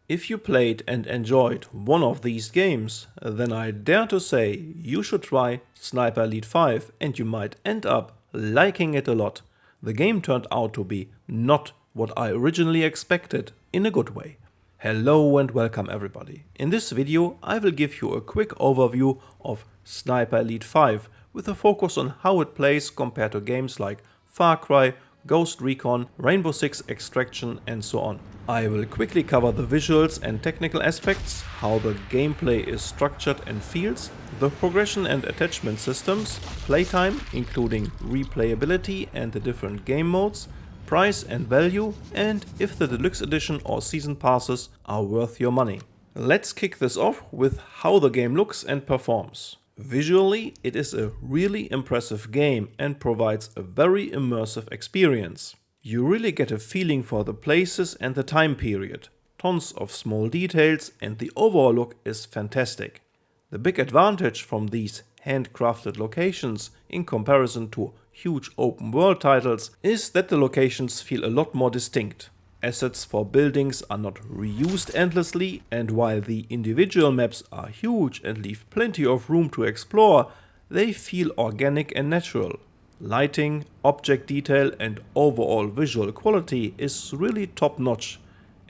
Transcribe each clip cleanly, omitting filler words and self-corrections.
If you played and enjoyed one of these games, then I dare to say you should try Sniper Elite 5 and you might end up liking it a lot. The game turned out to be not what I originally expected, in a good way. Hello and welcome everybody. In this video I will give you a quick overview of Sniper Elite 5 with a focus on how it plays compared to games like Far Cry, Ghost Recon, Rainbow Six Extraction and so on. I will quickly cover the visuals and technical aspects, how the gameplay is structured and feels, the progression and attachment systems, playtime including replayability and the different game modes, price and value, and if the Deluxe Edition or Season Passes are worth your money. Let's kick this off with how the game looks and performs. Visually, it is a really impressive game and provides a very immersive experience. You really get a feeling for the places and the time period. Tons of small details and the overall look is fantastic. The big advantage from these handcrafted locations in comparison to huge open world titles is that the locations feel a lot more distinct. Assets for buildings are not reused endlessly, and while the individual maps are huge and leave plenty of room to explore, they feel organic and natural. Lighting, object detail and overall visual quality is really top notch.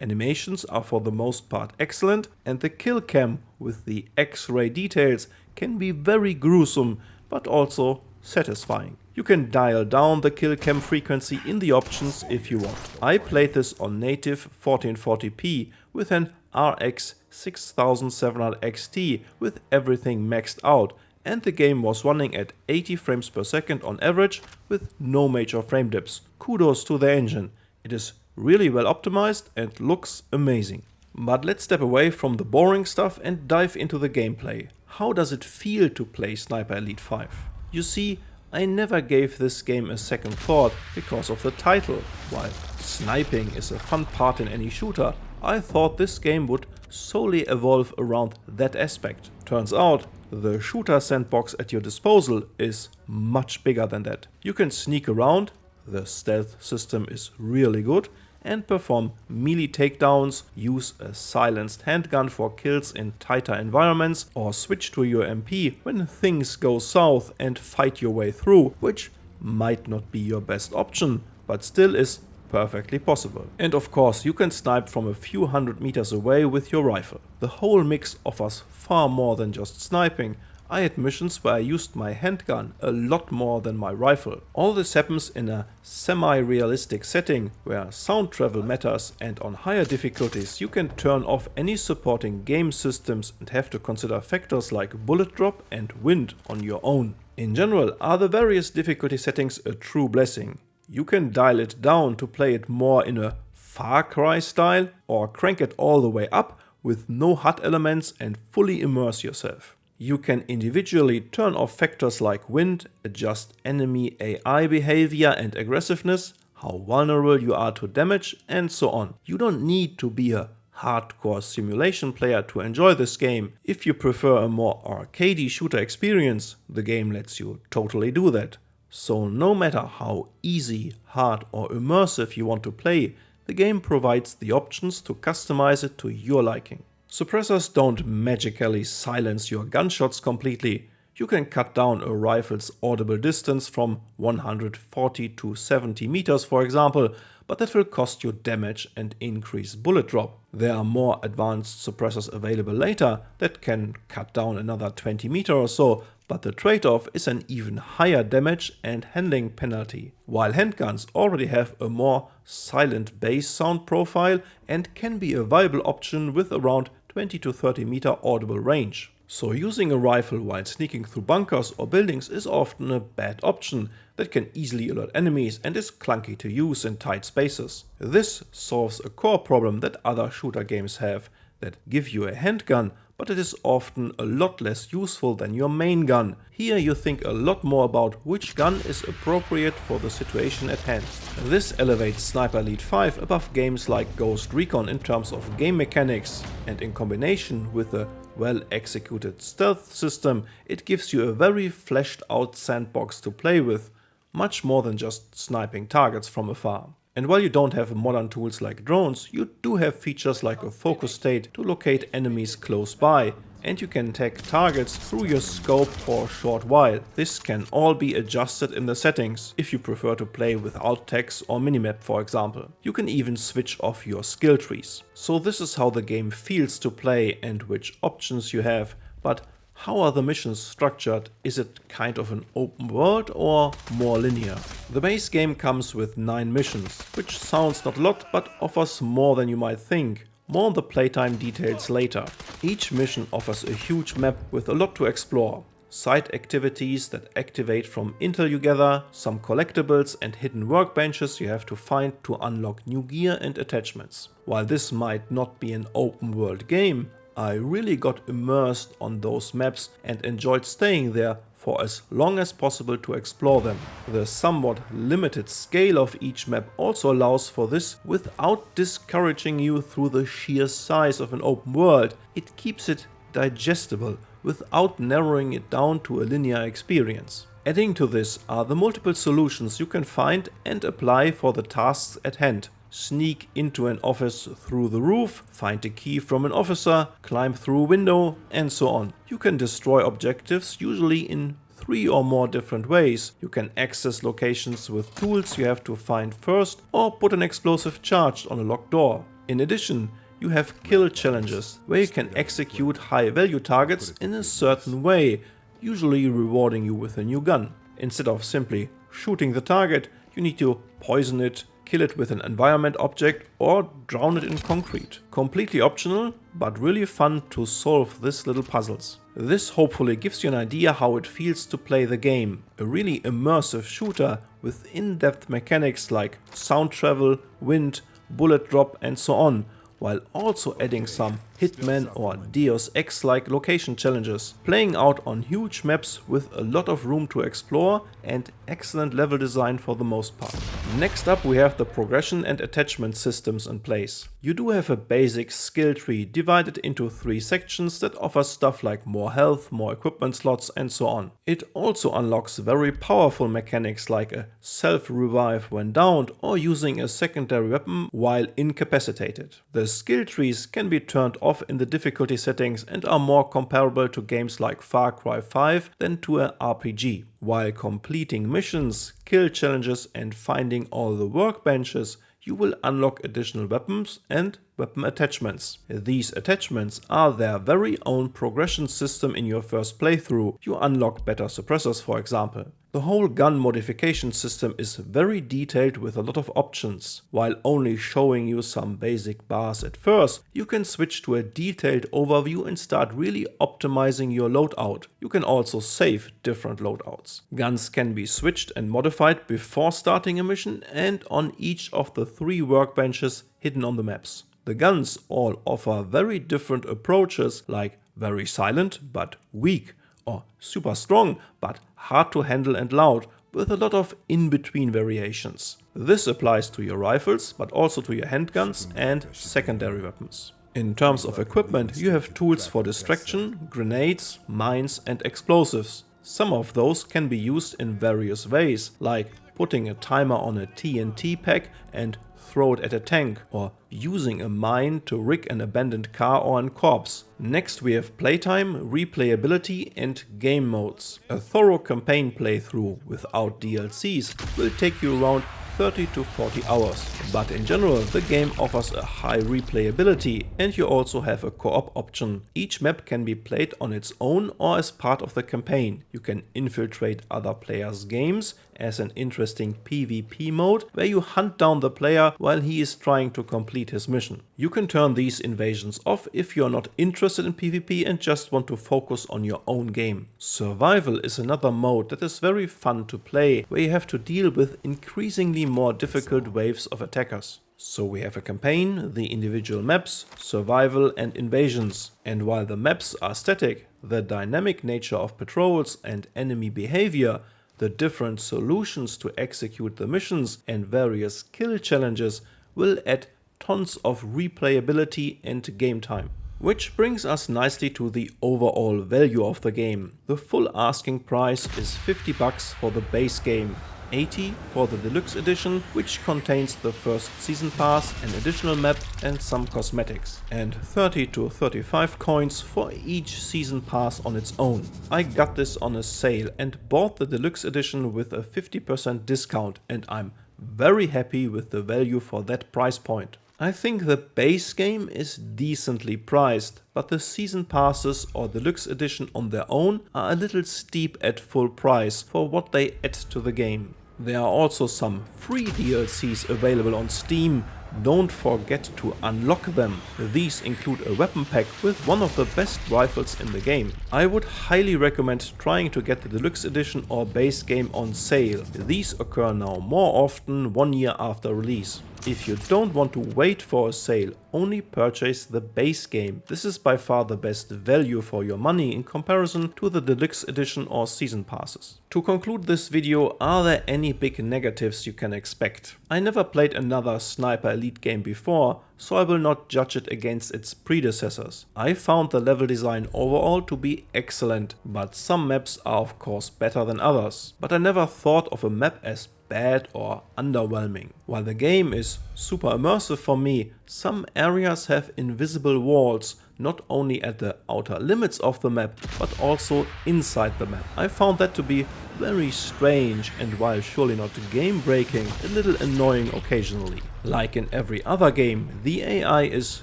Animations are for the most part excellent, and the kill cam with the X-ray details can be very gruesome but also satisfying. You can dial down the kill cam frequency in the options if you want. I played this on native 1440p with an RX 6700 XT with everything maxed out, and the game was running at 80 frames per second on average with no major frame dips. Kudos to the engine. It is really well optimized and looks amazing. But let's step away from the boring stuff and dive into the gameplay. How does it feel to play Sniper Elite 5? You see, I never gave this game a second thought because of the title. While sniping is a fun part in any shooter, I thought this game would solely evolve around that aspect. Turns out, the shooter sandbox at your disposal is much bigger than that. You can sneak around, the stealth system is really good, and perform melee takedowns, use a silenced handgun for kills in tighter environments, or switch to your MP when things go south and fight your way through, which might not be your best option, but still is perfectly possible. And of course, you can snipe from a few hundred meters away with your rifle. The whole mix offers far more than just sniping. I had missions where I used my handgun a lot more than my rifle. All this happens in a semi-realistic setting where sound travel matters, and on higher difficulties you can turn off any supporting game systems and have to consider factors like bullet drop and wind on your own. In general, are the various difficulty settings a true blessing. You can dial it down to play it more in a Far Cry style, or crank it all the way up with no HUD elements and fully immerse yourself. You can individually turn off factors like wind, adjust enemy AI behavior and aggressiveness, how vulnerable you are to damage, and so on. You don't need to be a hardcore simulation player to enjoy this game. If you prefer a more arcadey shooter experience, the game lets you totally do that. So no matter how easy, hard or immersive you want to play, the game provides the options to customize it to your liking. Suppressors don't magically silence your gunshots completely. You can cut down a rifle's audible distance from 140 to 70 meters for example, but that will cost you damage and increase bullet drop. There are more advanced suppressors available later that can cut down another 20 meters or so, but the trade-off is an even higher damage and handling penalty. While handguns already have a more silent bass sound profile and can be a viable option with around 20 to 30 meter audible range. So using a rifle while sneaking through bunkers or buildings is often a bad option that can easily alert enemies and is clunky to use in tight spaces. This solves a core problem that other shooter games have, that give you a handgun, but it is often a lot less useful than your main gun. Here you think a lot more about which gun is appropriate for the situation at hand. This elevates Sniper Elite 5 above games like Ghost Recon in terms of game mechanics, and in combination with a well-executed stealth system, it gives you a very fleshed out sandbox to play with, much more than just sniping targets from afar. And while you don't have modern tools like drones, you do have features like a focus state to locate enemies close by, and you can tag targets through your scope for a short while. This can all be adjusted in the settings, if you prefer to play without tags or minimap for example. You can even switch off your skill trees. So this is how the game feels to play and which options you have, but how are the missions structured? Is it kind of an open world or more linear? The base game comes with 9 missions, which sounds not a lot but offers more than you might think. More on the playtime details later. Each mission offers a huge map with a lot to explore. Side activities that activate from intel you gather, some collectibles and hidden workbenches you have to find to unlock new gear and attachments. While this might not be an open world game, I really got immersed on those maps and enjoyed staying there for as long as possible to explore them. The somewhat limited scale of each map also allows for this without discouraging you through the sheer size of an open world. It keeps it digestible without narrowing it down to a linear experience. Adding to this are the multiple solutions you can find and apply for the tasks at hand. Sneak into an office through the roof, find a key from an officer, climb through a window, and so on. You can destroy objectives usually in 3 or more different ways. You can access locations with tools you have to find first, or put an explosive charge on a locked door. In addition, you have kill challenges, where you can execute high value targets in a certain way, usually rewarding you with a new gun. Instead of simply shooting the target, you need to poison it, kill it with an environment object, or drown it in concrete. Completely optional, but really fun to solve these little puzzles. This hopefully gives you an idea how it feels to play the game. A really immersive shooter with in-depth mechanics like sound travel, wind, bullet drop and so on, while also adding some Hitman or Deus Ex-like location challenges, playing out on huge maps with a lot of room to explore and excellent level design for the most part. Next up we have the progression and attachment systems in place. You do have a basic skill tree divided into 3 sections that offer stuff like more health, more equipment slots and so on. It also unlocks very powerful mechanics like a self-revive when downed or using a secondary weapon while incapacitated. The skill trees can be turned off in the difficulty settings and are more comparable to games like Far Cry 5 than to an RPG. While completing missions, kill challenges and finding all the workbenches, you will unlock additional weapons and weapon attachments. These attachments are their very own progression system in your first playthrough. You unlock better suppressors for example. The whole gun modification system is very detailed with a lot of options. While only showing you some basic bars at first, you can switch to a detailed overview and start really optimizing your loadout. You can also save different loadouts. Guns can be switched and modified before starting a mission and on each of the 3 workbenches hidden on the maps. The guns all offer very different approaches like very silent but weak, or super strong but hard to handle and loud, with a lot of in-between variations. This applies to your rifles but also to your handguns and secondary weapons. In terms of equipment, you have tools for distraction, grenades, mines and explosives. Some of those can be used in various ways, like putting a timer on a TNT pack and throw it at a tank, or using a mine to rig an abandoned car or a corpse. Next we have playtime, replayability and game modes. A thorough campaign playthrough without DLCs will take you around 30 to 40 hours, but in general the game offers a high replayability and you also have a co-op option. Each map can be played on its own or as part of the campaign. You can infiltrate other players' games as an interesting PvP mode where you hunt down the player while he is trying to complete his mission. You can turn these invasions off if you are not interested in PvP and just want to focus on your own game. Survival is another mode that is very fun to play, where you have to deal with increasingly more difficult waves of attackers. So we have a campaign, the individual maps, survival and invasions. And while the maps are static, the dynamic nature of patrols and enemy behavior, the different solutions to execute the missions and various kill challenges will add tons of replayability and game time. Which brings us nicely to the overall value of the game. The full asking price is $50 for the base game. $80 for the Deluxe Edition, which contains the first season pass, an additional map and some cosmetics, and 30 to 35 coins for each season pass on its own. I got this on a sale and bought the Deluxe Edition with a 50% discount, and I'm very happy with the value for that price point. I think the base game is decently priced, but the season passes or Deluxe Edition on their own are a little steep at full price for what they add to the game. There are also some free DLCs available on Steam. Don't forget to unlock them. These include a weapon pack with one of the best rifles in the game. I would highly recommend trying to get the Deluxe Edition or base game on sale. These occur now more often 1 year after release. If you don't want to wait for a sale, only purchase the base game. This is by far the best value for your money in comparison to the Deluxe Edition or season passes. To conclude this video, are there any big negatives you can expect? I never played another Sniper Elite game before, so I will not judge it against its predecessors. I found the level design overall to be excellent, but some maps are of course better than others. But I never thought of a map as bad or underwhelming. While the game is super immersive for me, some areas have invisible walls, not only at the outer limits of the map, but also inside the map. I found that to be very strange and, while surely not game breaking, a little annoying occasionally. Like in every other game, the AI is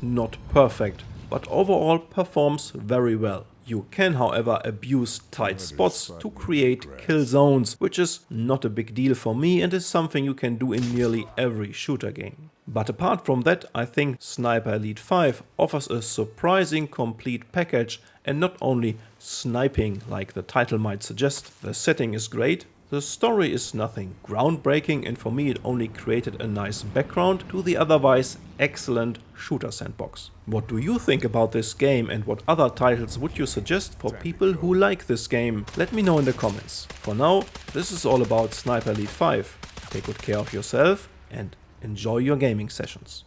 not perfect, but overall performs very well. You can, however, abuse tight spots to create kill zones, which is not a big deal for me and is something you can do in nearly every shooter game. But apart from that, I think Sniper Elite 5 offers a surprising complete package, and not only sniping like the title might suggest. The setting is great. The story is nothing groundbreaking, and for me it only created a nice background to the otherwise excellent shooter sandbox. What do you think about this game, and what other titles would you suggest for people who like this game? Let me know in the comments. For now, this is all about Sniper Elite 5. Take good care of yourself and enjoy your gaming sessions.